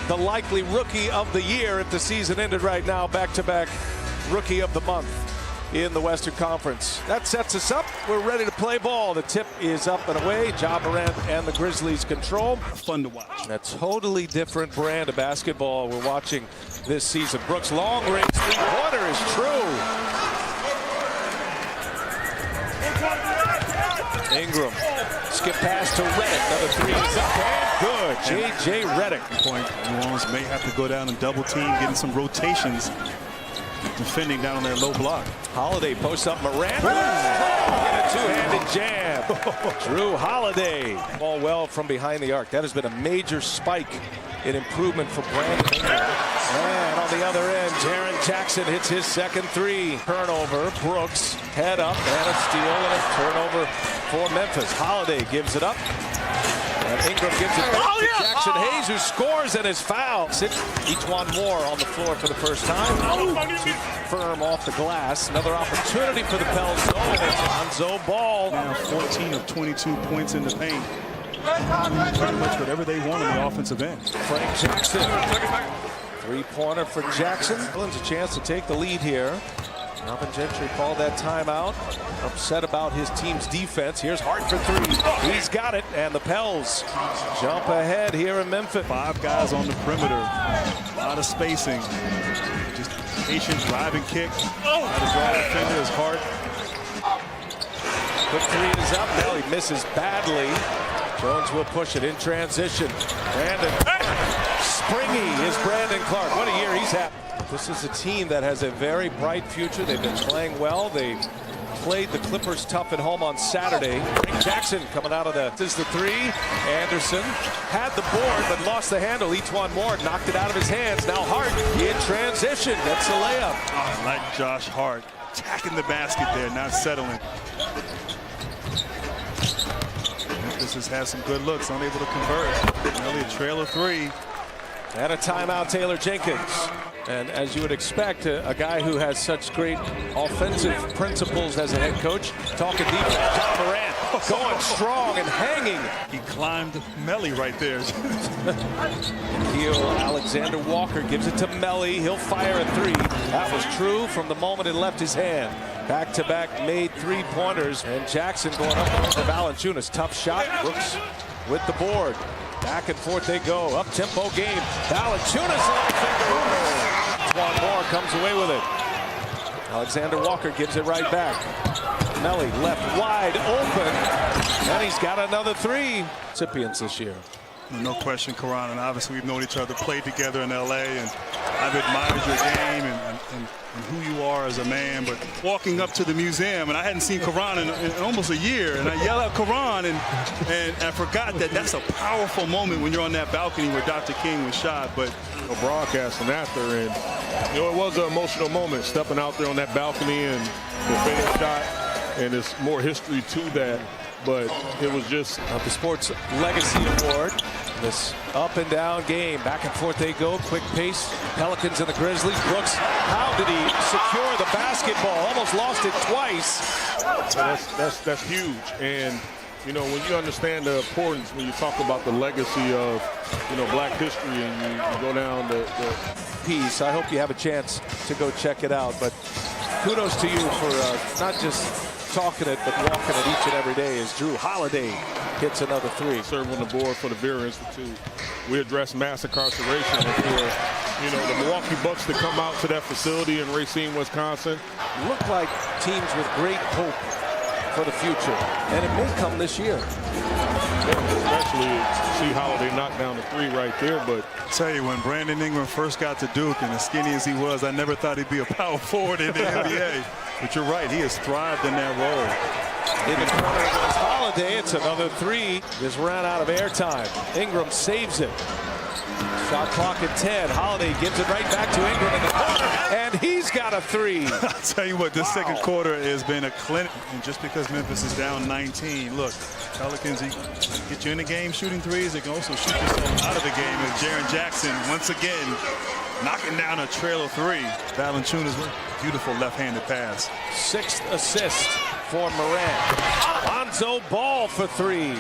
the likely rookie of the year if the season ended right now. Back-to-back rookie of the month in the Western Conference. That sets us up. We're ready to play ball. The tip is up and away. Ja Morant and the Grizzlies control. Fun to watch. A totally different brand of basketball we're watching this season. Brooks' long-range three-pointer is true. Ingram, skip pass to Redick. Another three is up and good. J.J. Redick. Point, New Orleans may have to go down and double team, getting some rotations, defending down on their low block. Holiday posts up Morant. And a two-handed jam. Drew Holiday. Ball well from behind the arc. That has been a major spike in improvement for Brandon Ingram. And on the other end, Jaren Jackson hits his second three. Turnover. Brooks head up and a steal and a turnover for Memphis. Holiday gives it up. And Ingram gives it back to Jackson Hayes, who scores and is fouled. Each one more on the floor for the first time. Firm off the glass. Another opportunity for the Pels. Lonzo Ball. Now 14 of 22 points in the paint. Pretty much whatever they want on the offensive end. Frank Jackson. Three-pointer for Jackson. Dylan's a chance to take the lead here. Alvin Gentry called that timeout. Upset about his team's defense. Here's Hart for three. He's got it, and the Pels jump ahead here in Memphis. 5 guys on the perimeter. A lot of spacing. Just patient driving kick. Try to draw the defender is Hart. The three is up. Now he misses badly. Jones will push it in transition. Brandon. Springy is Brandon Clark. What a year he's had. This is a team that has a very bright future. They've been playing well. They played the Clippers tough at home on Saturday. Frank Jackson coming out of this is the three. Anderson had the board but lost the handle. Etuan Moore knocked it out of his hands. Now Hart in transition. That's a layup. I like Josh Hart attacking the basket there, not settling. Memphis has had some good looks, unable to convert. Only a trail of 3. And a timeout, Taylor Jenkins. And as you would expect, a guy who has such great offensive principles as a head coach, talking defense, Ja Morant going strong and hanging. He climbed Melly right there. Heel Alexander Walker gives it to Melly. He'll fire a three. That was true from the moment it left his hand. Back-to-back made three-pointers. And Jackson going up to Valanciunas. Tough shot. Brooks with the board. Back and forth they go. Up-tempo game. Valanciunas. One more comes away with it. Alexander Walker gives it right back. Melly left wide open. And he's got another three. Recipients this year. No question, Karan, and obviously we've known each other, played together in LA, and I've admired your game and who you are as a man. But walking up to the museum, and I hadn't seen Karan in almost a year, and I yell out Karan, and I forgot that that's a powerful moment when you're on that balcony where Dr. King was shot. But broadcasting after, and it was an emotional moment, stepping out there on that balcony and the finish shot, and there's more history to that. But it was just the Sports Legacy Award. This up and down game, back and forth they go, quick pace. Pelicans and the Grizzlies. Brooks, how did he secure the basketball? Almost lost it twice. So that's huge. And you know, when you understand the importance, when you talk about the legacy of, you know, Black history, and you go down the piece, I hope you have a chance to go check it out. But kudos to you for not just talking it, but walking it each and every day as Drew Holiday hits another three. Serve on the board for the Vera Institute. We address mass incarceration, and for, you know, the Milwaukee Bucks to come out to that facility in Racine, Wisconsin. Look like teams with great hope for the future, and it may come this year. Especially see Holiday knock down the three right there. But I tell you, when Brandon Ingram first got to Duke, and as skinny as he was, I never thought he'd be a power forward in the NBA. But you're right, he has thrived in that role. In the corner against Holiday, it's another three. Just ran out of airtime. Ingram saves it. Shot clock at 10. Holiday gives it right back to Ingram in the corner, and he's got a three. I'll tell you what, this second quarter has been a clinic. And just because Memphis is down 19, look, Pelicans get you in the game shooting threes. They can also shoot yourself out of the game. And Jaren Jackson, once again, knocking down a trail of 3. Valanciunas, beautiful left-handed pass. 6th assist for Morant. Lonzo Ball for 3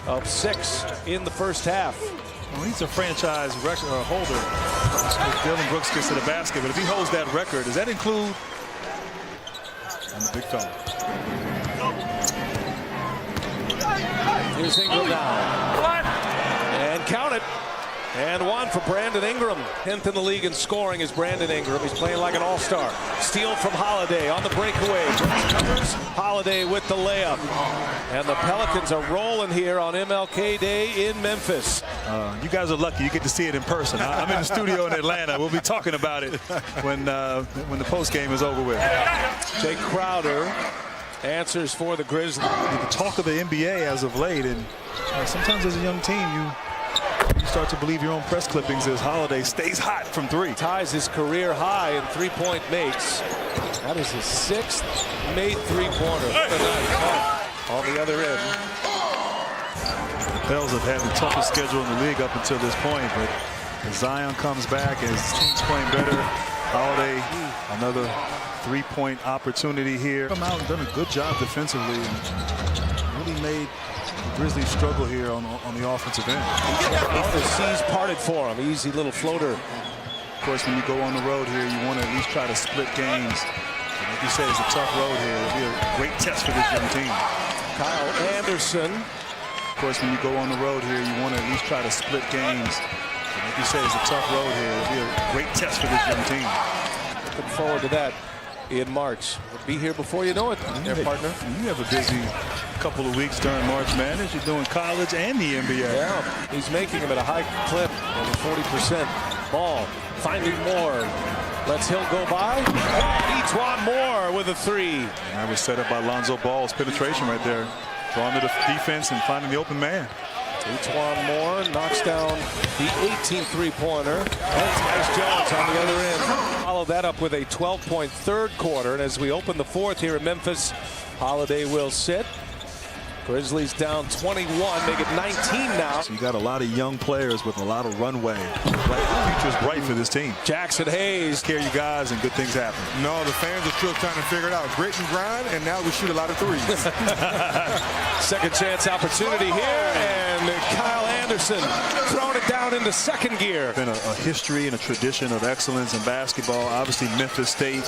of 6 in the first half. Well, he's a franchise record holder. If Dylan Brooks gets to the basket, but if he holds that record, does that include? I'm a big fella. Here's Ingram now. And count it. And one for Brandon Ingram. 10th in the league in scoring is Brandon Ingram. He's playing like an all-star. Steal from Holiday on the breakaway. Holiday with the layup. And the Pelicans are rolling here on MLK Day in Memphis. You guys are lucky you get to see it in person. I'm in the studio in Atlanta. We'll be talking about it when the post game is over with. Jay Crowder answers for the Grizzlies. The talk of the NBA as of late, and sometimes as a young team, you start to believe your own press clippings as Holiday stays hot from three. Ties his career high in three-point makes. That is his 6th made three-pointer. What a night on the other end. The Pels have had the toughest schedule in the league up until this point, but as Zion comes back and his team's playing better, Holiday, another three-point opportunity here. Come out and done a good job defensively and really made the Grizzlies struggle here on the offensive end. The seas parted for him. Easy little floater. Of course, when you go on the road here, you want to at least try to split games. And like you said, it's a tough road here. It'll be a great test for this young team. Kyle Anderson. Of course, when you go on the road here, you want to at least try to split games. And like you said, it's a tough road here. It'll be a great test for this young team. Looking forward to that in March. We'll be here before you know it, their partner. You have a busy couple of weeks during March Madness. You're doing college and the NBA. Yeah, he's making him at a high clip, over 40%. Ball, finding more. Lets Hill go by. Each more with a three. That was set up by Lonzo Ball's penetration right there. Drawing to the defense and finding the open man. Each Moore knocks down the 18th three-pointer. And Tyus Jones on the other end. Follow that up with a 12-point third quarter. And as we open the fourth here in Memphis, Holiday will sit. Grizzlies down 21, make it 19 now. So you got a lot of young players with a lot of runway. The future's bright for this team. Jackson Hayes. Care you guys and good things happen. No, the fans are still trying to figure it out. Grit and grind, and now we shoot a lot of threes. Second chance opportunity here, and Kyle Anderson throwing it down into second gear. Been a history and a tradition of excellence in basketball. Obviously Memphis State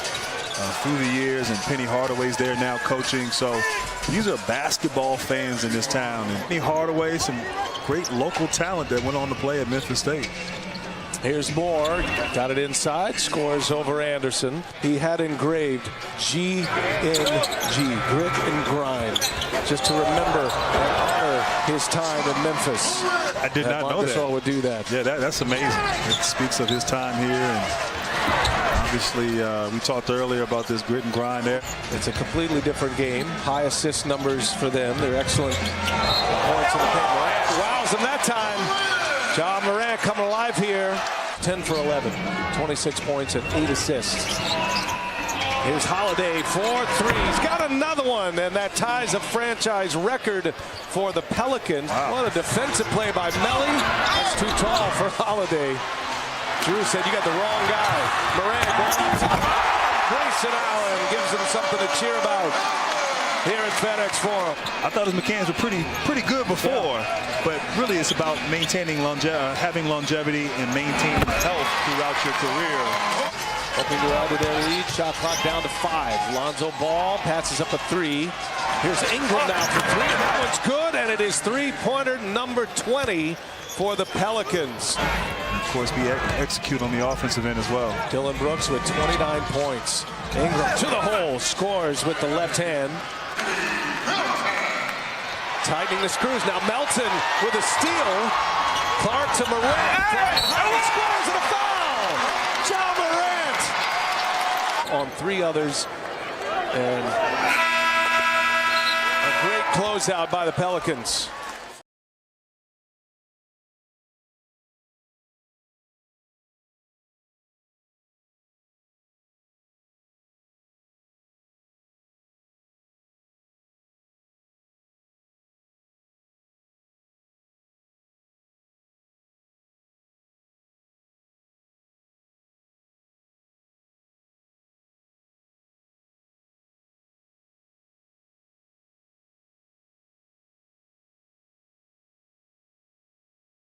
through the years, and Penny Hardaway's there now coaching. So these are basketball fans in this town. And Penny Hardaway, some great local talent that went on to play at Memphis State. Here's Moore, got it inside, scores over Anderson. He had engraved GNG, grit and grind, just to remember and honor his time in Memphis. I did not know that. Would do that. Yeah, that's amazing. It speaks of his time here, and obviously we talked earlier about this grit and grind there. It's a completely different game. High assist numbers for them. They're excellent points in the paint. Morant wows them that time. Ja Morant coming alive here. 10 for 11, 26 points and 8 assists. Here's Holiday, 4 threes. Got another one, and that ties a franchise record for the Pelicans. Wow. What a defensive play by Melly. That's too tall for Holiday. Drew said, you got the wrong guy. Morant goes up to Grayson Allen, gives him something to cheer about here at FedEx Forum. I thought his mechanics were pretty good before, but really it's about maintaining having longevity and maintaining health throughout your career. Hoping to add to their lead. Shot clock down to 5. Lonzo Ball passes up a 3. Here's Ingram now for 3. And that one's good, and it is three-pointer number 20 for the Pelicans. And of course, execute on the offensive end as well. Dylan Brooks with 29 points. Ingram to the hole, scores with the left hand. Tightening the screws. Now Melton with a steal. Clark to Morant. He scores and a foul. Ja Morant on 3 others. And a great closeout by the Pelicans.